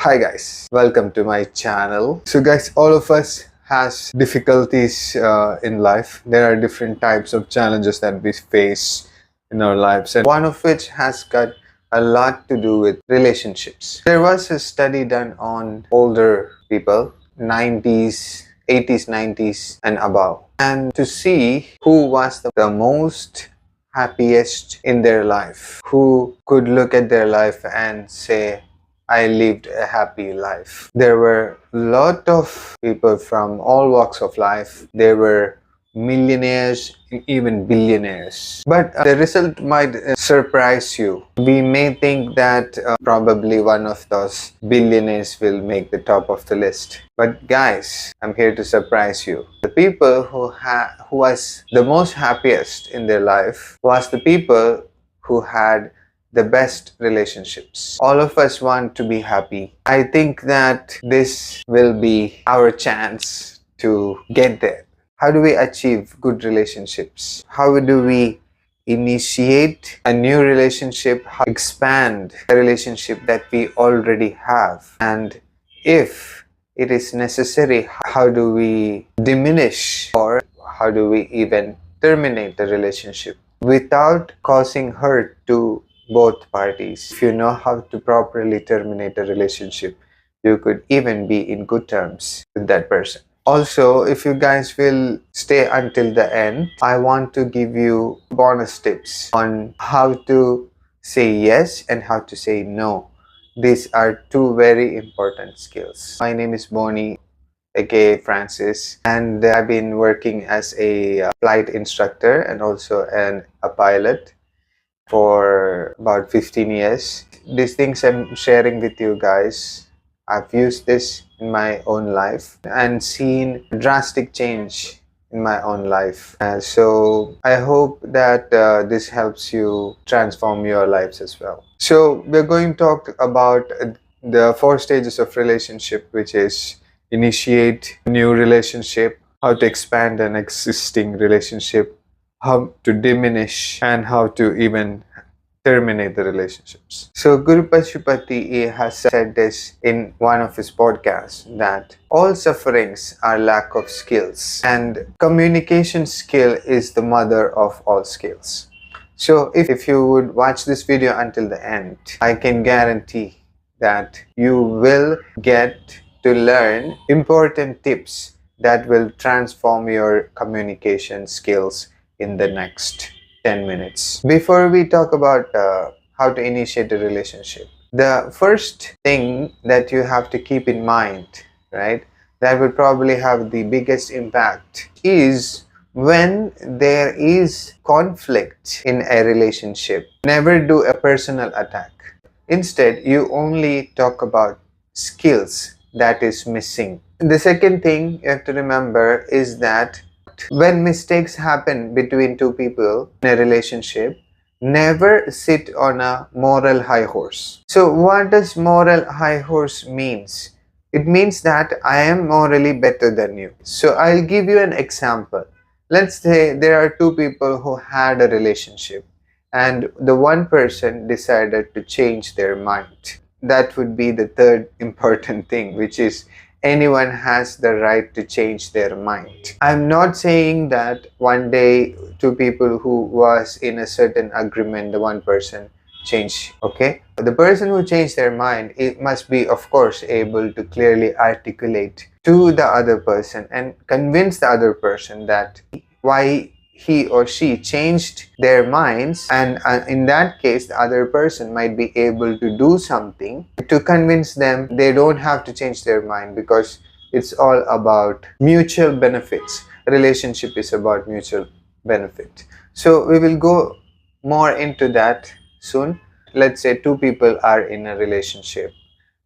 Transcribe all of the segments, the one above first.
Hi guys, welcome to my channel. So guys, all of us has difficulties in life. There are different types of challenges that we face in our lives, and one of which has got a lot to do with relationships. There was a study done on older people, 90s, 80s, 90s and above, and to see who was the most happiest in their life, who could look at their life and say, I lived a happy life. There were a lot of people from all walks of life. There were millionaires, even billionaires. But the result might surprise you. We may think that probably one of those billionaires will make the top of the list. But guys, I'm here to surprise you. The people who was the most happiest in their life was the people who had the best relationships. All of us want to be happy. I think that this will be our chance to get there. How do we achieve good relationships? How do we initiate a new relationship? How expand a relationship that we already have? And if it is necessary, how do we diminish, or how do we even terminate the relationship without causing hurt to both parties? If you know how to properly terminate a relationship, you could even be in good terms with that person. Also, if you guys will stay until the end, I want to give you bonus tips on how to say yes and how to say no. These are two very important skills. My name is Bonnie, aka Francis, and I've been working as a flight instructor and also a pilot for about 15 years. These things I'm sharing with you guys, I've used this in my own life and seen drastic change in my own life. So I hope that this helps you transform your lives as well. So we're going to talk about the 4 stages of relationship, which is initiate a new relationship, how to expand an existing relationship, how to diminish, and how to even terminate the relationships. So Guru Pashupati has said this in one of his podcasts, that all sufferings are lack of skills, and communication skill is the mother of all skills. So if you would watch this video until the end, I can guarantee that you will get to learn important tips that will transform your communication skills in the next 10 minutes. Before we talk about how to initiate a relationship, the first thing that you have to keep in mind, right, that will probably have the biggest impact is when there is conflict in a relationship, never do a personal attack. Instead, you only talk about skills that is missing. The second thing you have to remember is that when mistakes happen between two people in a relationship, never sit on a moral high horse. So what does moral high horse means? It means that I am morally better than you. So I'll give you an example. Let's say there are two people who had a relationship and the one person decided to change their mind. That would be the third important thing, which is anyone has the right to change their mind. I'm not saying that one day two people who was in a certain agreement, the one person changed, okay? The person who changed their mind, it must be of course able to clearly articulate to the other person and convince the other person that why he or she changed their minds, and in that case the other person might be able to do something to convince them they don't have to change their mind, because it's all about mutual benefits. Relationship is about mutual benefit. So we will go more into that soon. Let's say two people are in a relationship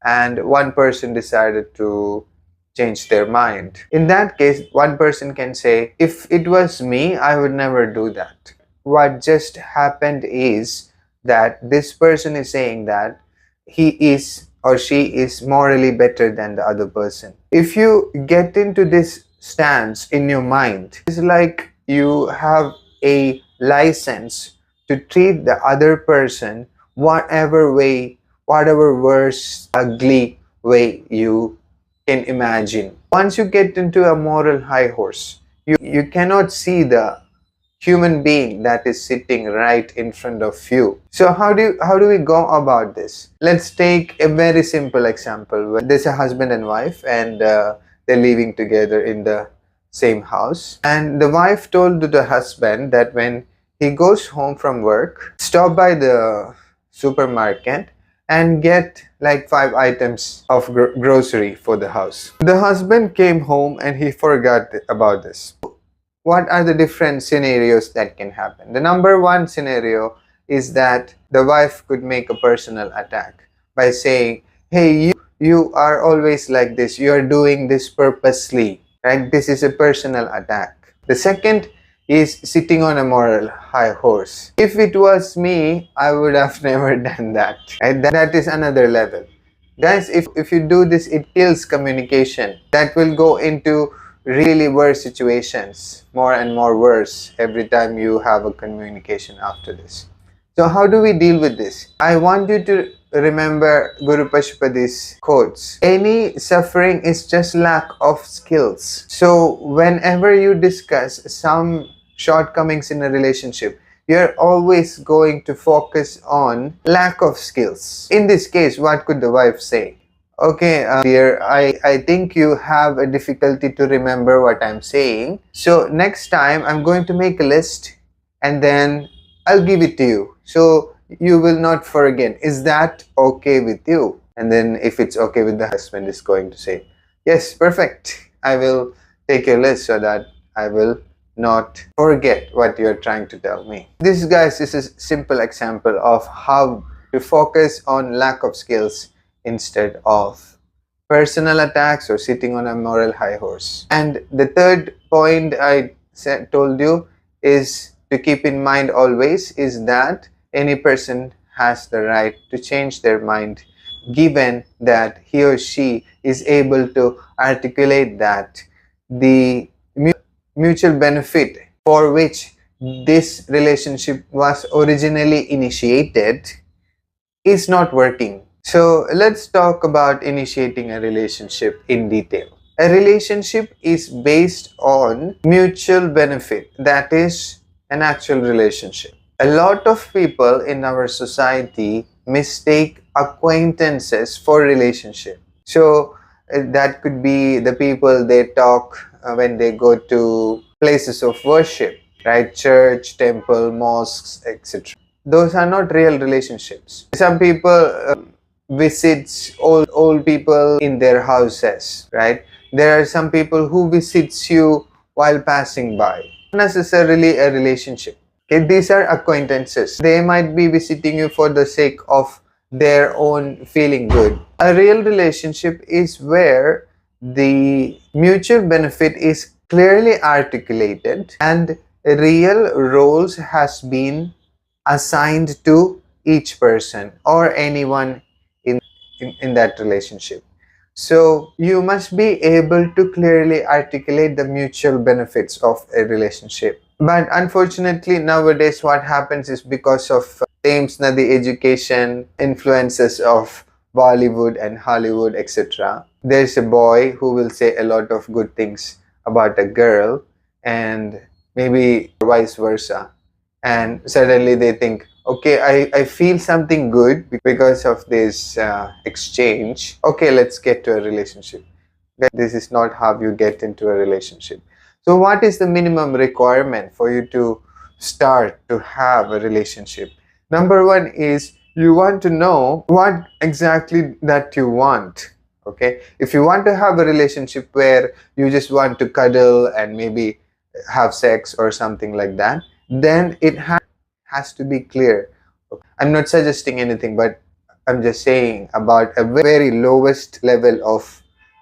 and one person decided to change their mind. In that case, one person can say, if it was me, I would never do that. What just happened is that this person is saying that he is or she is morally better than the other person. If you get into this stance in your mind, it's like you have a license to treat the other person whatever way, whatever worse, ugly, way you can imagine. Once you get into a moral high horse, you cannot see the human being that is sitting right in front of you. So how do we go about this? Let's take a very simple example. There's a husband and wife, and they're living together in the same house. And the wife told to the husband that when he goes home from work, stop by the supermarket and get like 5 items of grocery for the house. The husband came home and he forgot about this. What are the different scenarios that can happen? The number one scenario is that the wife could make a personal attack by saying, hey, you are always like this. You are doing this purposely, right? This is a personal attack. The second is sitting on a moral high horse. If it was me, I would have never done that. Right? That is another level. Guys, if you do this, it kills communication. That will go into really worse situations, more and more worse every time you have a communication after this. So how do we deal with this? I want you to remember Guru Pashupati's quotes. Any suffering is just lack of skills. So whenever you discuss some shortcomings in a relationship, you're always going to focus on lack of skills. In this case, what could the wife say? Okay, dear, I think you have a difficulty to remember what I'm saying. So next time I'm going to make a list and then I'll give it to you. So you will not forget. Is that okay with you? And then if it's okay with the husband, is going to say, yes, perfect. I will take your list so that I will not forget what you're trying to tell me. This, guys, is a simple example of how to focus on lack of skills instead of personal attacks or sitting on a moral high horse. And the third point I told you is to keep in mind always is that any person has the right to change their mind given that he or she is able to articulate that the mutual benefit for which this relationship was originally initiated is not working. So let's talk about initiating a relationship in detail. A relationship is based on mutual benefit. That is an actual relationship. A lot of people in our society mistake acquaintances for relationship. So that could be the people they talk when they go to places of worship, right? Church, temple, mosques, etc. Those are not real relationships. Some people visits old people in their houses, right? There are some people who visits you while passing by. Not necessarily a relationship. Okay, these are acquaintances. They might be visiting you for the sake of their own feeling good. A real relationship is where the mutual benefit is clearly articulated and real roles has been assigned to each person or anyone in that relationship. So you must be able to clearly articulate the mutual benefits of a relationship. But unfortunately nowadays what happens is because of Thames Nadi education, influences of Bollywood and Hollywood, etc. There's a boy who will say a lot of good things about a girl and maybe vice versa. And suddenly they think, okay, I feel something good because of this exchange. Okay, let's get to a relationship. This is not how you get into a relationship. So what is the minimum requirement for you to start to have a relationship? Number one is you want to know what exactly that you want. Okay, if you want to have a relationship where you just want to cuddle and maybe have sex or something like that, then it has to be clear. I'm not suggesting anything, but I'm just saying about a very lowest level of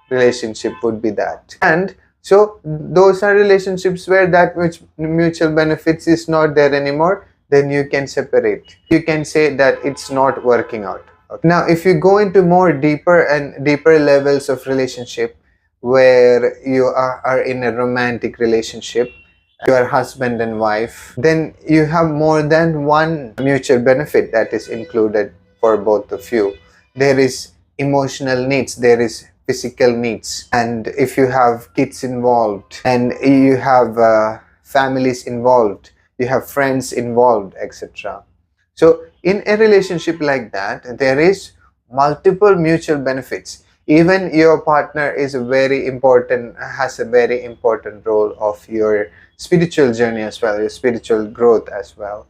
relationship would be that. And so those are relationships where that which mutual benefits is not there anymore, then you can separate. You can say that it's not working out. Okay. Now, if you go into more deeper and deeper levels of relationship where you are in a romantic relationship, you are husband and wife, then you have more than one mutual benefit that is included for both of you. There is emotional needs, there is physical needs. And if you have kids involved, and you have families involved, you have friends involved, etc. So in a relationship like that, there is multiple mutual benefits. Even your partner is very important, has a very important role of your spiritual journey as well, your spiritual growth as well.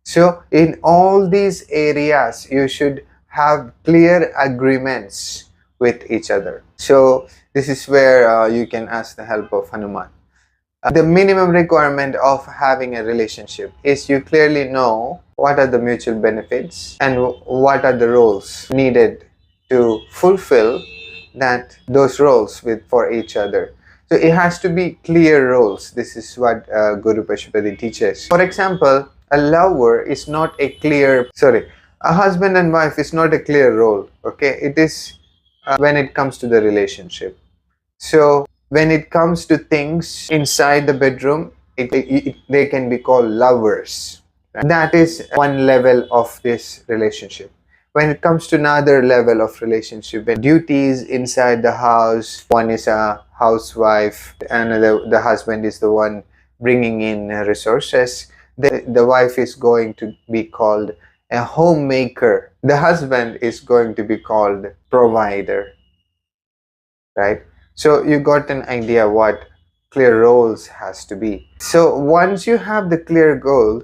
So in all these areas, you should have clear agreements with each other. So this is where you can ask the help of Hanuman. The minimum requirement of having a relationship is you clearly know what are the mutual benefits and what are the roles needed to fulfill those roles for each other. So it has to be clear roles. This is what Guru Pashupati teaches. For example, a lover is not a clear, a husband and wife is not a clear role. Okay, it is when it comes to the relationship. So when it comes to things inside the bedroom, they can be called lovers. That is one level of this relationship. When it comes to another level of relationship, when duties inside the house, one is a housewife, and the husband is the one bringing in resources, the wife is going to be called a homemaker. The husband is going to be called provider, right? So you got an idea what clear roles has to be. So once you have the clear goal,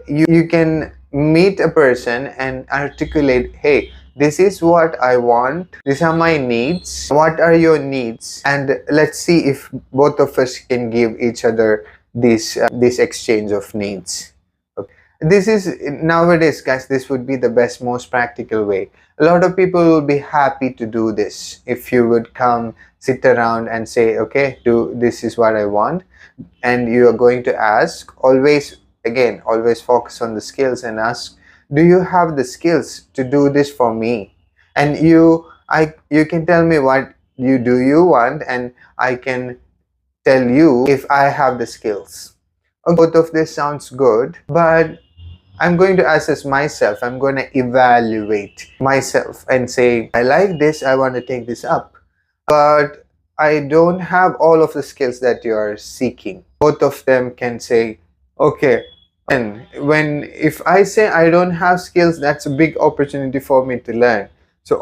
you can meet a person and articulate, hey, this is what I want, these are my needs, what are your needs, and let's see if both of us can give each other this exchange of needs. Okay. This is nowadays, guys, this would be the best, most practical way. A lot of people will be happy to do this if you would come sit around and say, okay, this is what I want, and you are going to ask, always focus on the skills and ask, do you have the skills to do this for me? And you can tell me what you want, and I can tell you if I have the skills. Okay, both of this sounds good, but I'm going to assess myself. I'm going to evaluate myself and say, I like this, I want to take this up, but I don't have all of the skills that you are seeking. Both of them can say, okay, and if I say I don't have skills, that's a big opportunity for me to learn. So